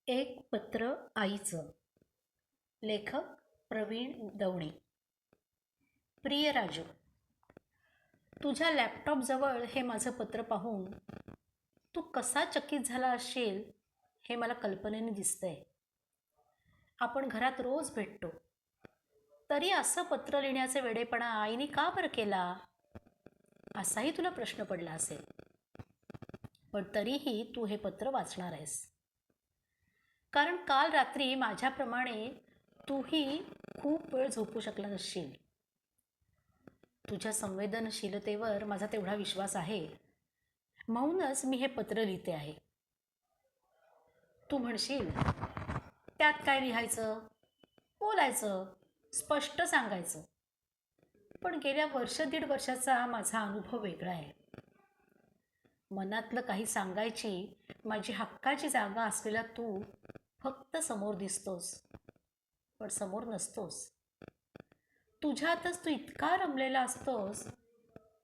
एक पत्र आईचं. लेखक प्रवीण दवडी. प्रिय राजू, तुझ्या लॅपटॉपजवळ हे माझं पत्र पाहून तू कसा चकित झाला असशील हे मला कल्पनेने दिसतंय. आपण घरात रोज भेटतो, तरी असं पत्र लिहिण्याचा वेडेपणा आईने का बरं केला, असाही तुला प्रश्न पडला असेल. पण तरीही तू हे पत्र वाचणार आहेस, कारण काल रात्री माझ्याप्रमाणे तूही खूप वेळ झोपू शकला नसशील. तुझ्या संवेदनशीलतेवर माझा तेवढा विश्वास आहे, म्हणूनच मी हे पत्र लिहिते आहे. तू म्हणशील, त्यात काय लिहायचं, बोलायचं, स्पष्ट सांगायचं. पण गेल्या वर्ष दीड वर्षाचा माझा अनुभव वेगळा आहे. मनातलं काही सांगायची माझी हक्काची जागा असलेला तू फक्त समोर दिसतोस, पण समोर नसतोस. तुझ्यातच तू इतका रमलेला असतोस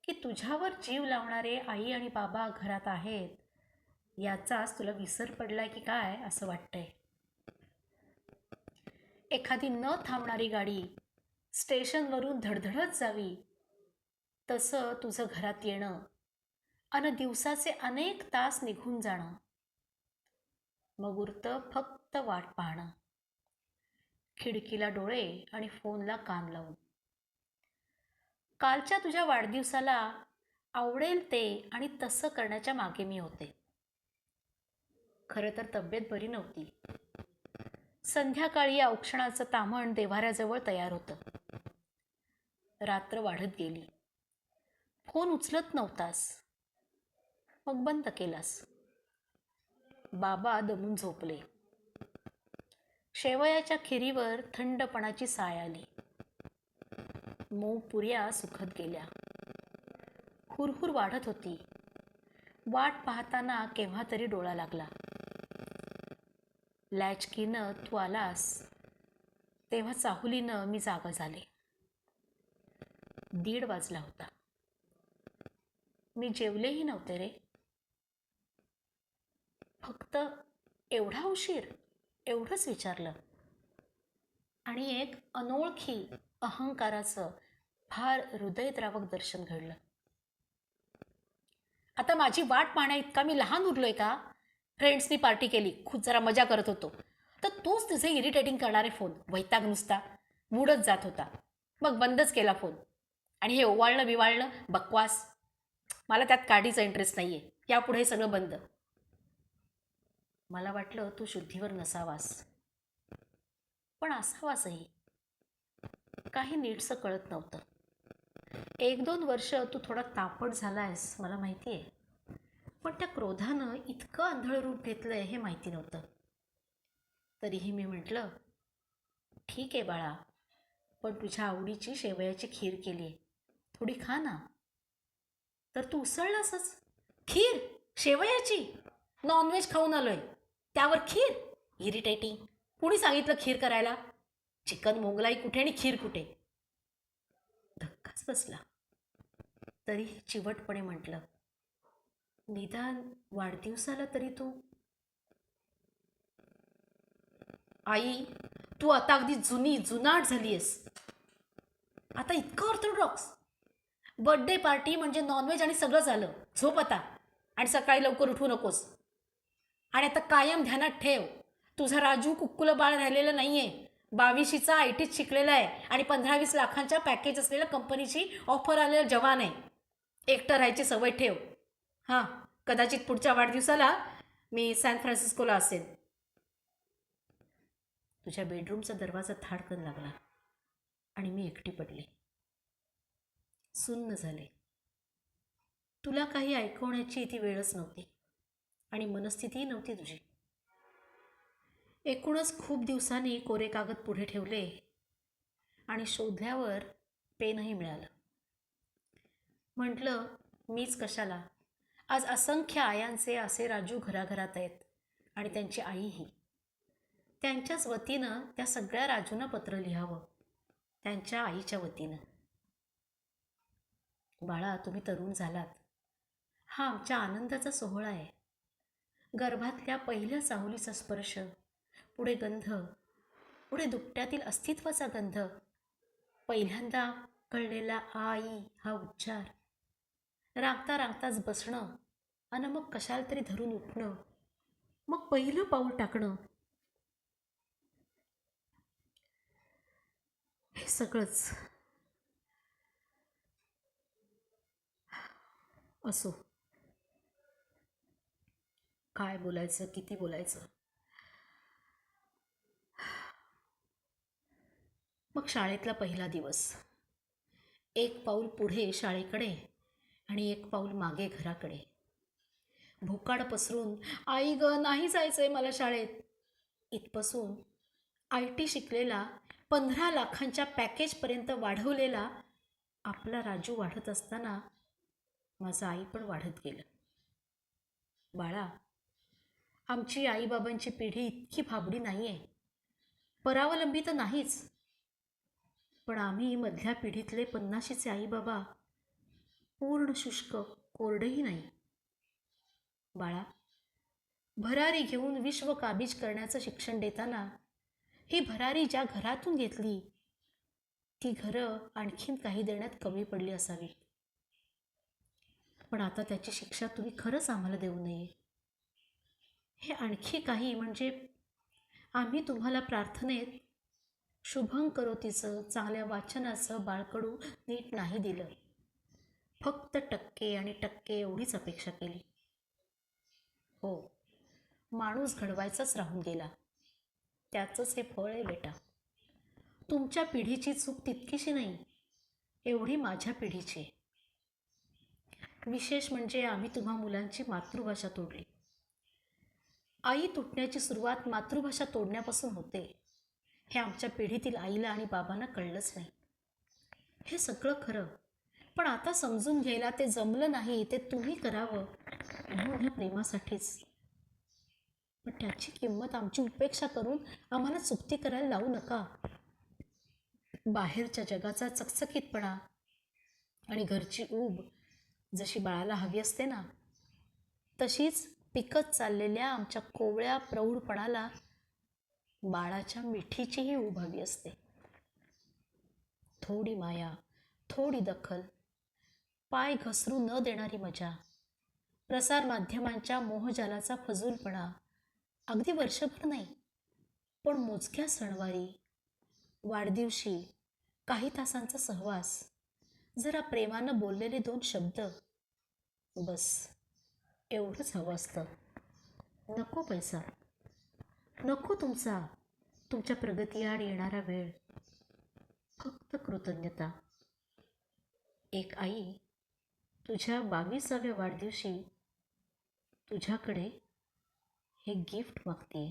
की तुझ्यावर जीव लावणारे आई आणि बाबा घरात आहेत याचाच तुला विसर पडलाय की काय असं वाटतंय. एखादी न थांबणारी गाडी स्टेशनवरून धडधडत जावी तसं तुझं घरात येणं आणि दिवसाचे अनेक तास निघून जाणं. मग उरतं फक्त वाट पाहणं, खिडकीला डोळे आणि फोनला कान लावून. कालच्या तुझ्या वाढदिवसाला आवडेल ते आणि तसं करण्याच्या मागे मी होते. खरं तर तब्येत बरी नव्हती. संध्याकाळी औक्षणाचं ताम्हण देव्हाऱ्याजवळ तयार होतं. रात्र वाढत गेली. फोन उचलत नव्हतास, मग बंद केलास. बाबा दमून झोपले. शेवयाच्या खिरीवर थंडपणाची साय आली. मऊ पुऱ्या सुखत गेल्या. हुरहुर वाढत होती. वाट पाहताना केव्हा तरी डोळा लागला. लॅचकीनं तू आलास तेव्हा चाहुलीनं मी जागा झाले. 1:30 वाजला होता. मी जेवलेही नव्हते रे. फक्त एवढा उशीर, एवढंच विचारलं. आणि एक अनोळखी अहंकाराचं फार हृदयद्रावक दर्शन घडलं. आता माझी वाट पाहण्या इतका मी लहान उरलोय का? फ्रेंड्सनी पार्टी केली, खूप जरा मजा करत होतो, तर तूच तुझे इरिटेटिंग करणारे फोन, वैताग नुसता, मूडच जात होता. मग बंदच केला फोन. आणि हे ओवाळणं बिवाळणं बकवास, मला त्यात काडीचा इंटरेस्ट नाही आहे. यापुढे हे सगळं बंद. मला वाटलं तू शुद्धीवर नसावास, पण असावासही. काही नीटसं कळत नव्हतं. 1-2 वर्ष तू थोडा तापट झाला आहेस मला माहिती आहे, पण त्या क्रोधानं इतकं आंधळ रूप घेतलंय हे माहिती नव्हतं. तरीही मी म्हटलं, ठीक आहे बाळा, पण तुझ्या आवडीची शेवयाची खीर केली आहे, थोडी खा ना. तर तू उसळलासच. खीर? शेवयाची? नॉनव्हेज खाऊन आलोय, त्यावर खीर? इरिटेटिंग. कुणी सांगितलं खीर करायला? चिकन मोगलाई कुठे आणि खीर कुठे? धक्काच बसला. तरीही चिवटपणे म्हटलं, निदान वाढदिवसाला तरी तू. आई, तू आता अगदी जुनाट झाली आहेस. आता इतकं ऑर्थोडॉक्स. बर्थडे पार्टी म्हणजे नॉनव्हेज आणि सगळं झालं. झोप आता आणि सकाळी लवकर उठू नकोस. आणि आता कायम ध्यानात ठेव, तुझा राजू कुक्कुलं बाळ राहिलेलं नाहीये. 22शीचा ITत शिकलेला आहे आणि 15-20 लाखांच्या पॅकेज असलेल्या कंपनीची ऑफर आलेला जवान आहे. एकटं राहायची सवय ठेव. हां, कदाचित पुढच्या वाढदिवसाला मी सॅन फ्रान्सिस्कोला असेल. तुझ्या बेडरूमचा दरवाजा धाडकन लागला आणि मी एकटी पडले. सुन्न झाले. तुला काही ऐकवण्याची ती वेळच नव्हती आणि मनस्थितीही नव्हती तुझी. एकूणच खूप दिवसांनी कोरे कागद पुढे ठेवले आणि शोधल्यावर पेनही मिळालं. म्हटलं, मीच कशाला, आज असंख्य आयांचे असे राजू घराघरात आहेत आणि त्यांची आईही. त्यांच्याच वतीनं त्या सगळ्या राजूंना पत्र लिहावं, त्यांच्या आईच्या वतीनं. बाळा, तुम्ही तरुण झालात. हा आमच्या आनंदाचा सोहळा आहे. गर्भातल्या पहिल्या चाहुलीचा स्पर्श, पुढे गंध, पुढे दुपट्यातील अस्तित्वाचा गंध, पहिल्यांदा कळलेला आई हा उच्चार, रांगता रांगताच बसणं आणि मग कशाला तरी धरून उठणं, मग पहिलं पाऊल टाकणं, हे सगळंच असो. काय बोलायचं, किती बोलायचं. मग शाळेतला पहिला दिवस, एक पाऊल पुढे शाळेकडे आणि एक पाऊल मागे घराकडे. भोकाड पसरून आई ग नाही जायचंय मला शाळेत इथपासून IT शिकलेला 15 लाखांच्या पॅकेजपर्यंत वाढवलेला आपला राजू वाढत असताना माझं आई पण वाढत गेलं. बाळा, आमची आईबाबांची पिढी इतकी भाबडी नाही आहे, परावलंबी तर नाहीच, पण आम्ही मधल्या पिढीतले 50शीचे आईबाबा पूर्ण शुष्क, कोरडेही नाही. बाळा, भरारी घेऊन विश्व काबीज करण्याचं शिक्षण देताना ही भरारी ज्या घरातून घेतली ती घरं आणखीन काही देण्यात कमी पडली असावी. पण आता त्याची शिक्षा तुम्ही खरंच आम्हाला देऊ नये. हे आणखी काही म्हणजे आम्ही तुम्हाला प्रार्थनेत शुभं करोतीचं, चांगल्या वाचनाचं बाळकडू नीट नाही दिलं. फक्त टक्के आणि टक्के एवढीच अपेक्षा केली. हो, माणूस घडवायचाच राहून गेला. त्याचंच हे फळ आहे बेटा. तुमच्या पिढीची चूक तितकीशी नाही, एवढी माझ्या पिढीची. विशेष म्हणजे आम्ही तुम्हा मुलांची मातृभाषा तोडली. आई तुटण्याची सुरुवात मातृभाषा तोडण्यापासून होते हे आमच्या पिढीतील आईला आणि बाबांना कळलंच नाही. हे सगळं खरं, पण आता समजून घ्यायला ते जमलं नाही. ते तुम्ही करावं म्हणून ह्या प्रेमासाठीच. पण त्याची किंमत आमची उपेक्षा करून आम्हाला चुकती करायला लावू नका. बाहेरच्या जगाचा चकचकीतपणा आणि घरची ऊब जशी बाळाला हवी असते ना, तशीच पिकत चाललेल्या आमच्या कोवळ्या प्रौढपणाला बाळाच्या मिठीचीही ऊब हवी असते. थोडी माया, थोडी दखल, पाय घसरू न देणारी मजा, प्रसारमाध्यमांच्या मोहजालाचा फजूलपणा, अगदी वर्षभर नाही पण मोजक्या सणवारी, वाढदिवशी काही तासांचा सहवास, जरा प्रेमानं बोललेले 2 शब्द, बस एवढंच हवं असतं. नको पैसा, नको तुमच्या प्रगतीआड येणारा वेळ, फक्त कृतज्ञता. एक आई तुझ्या 22व्या वाढदिवशी तुझ्याकडे हे गिफ्ट मागते.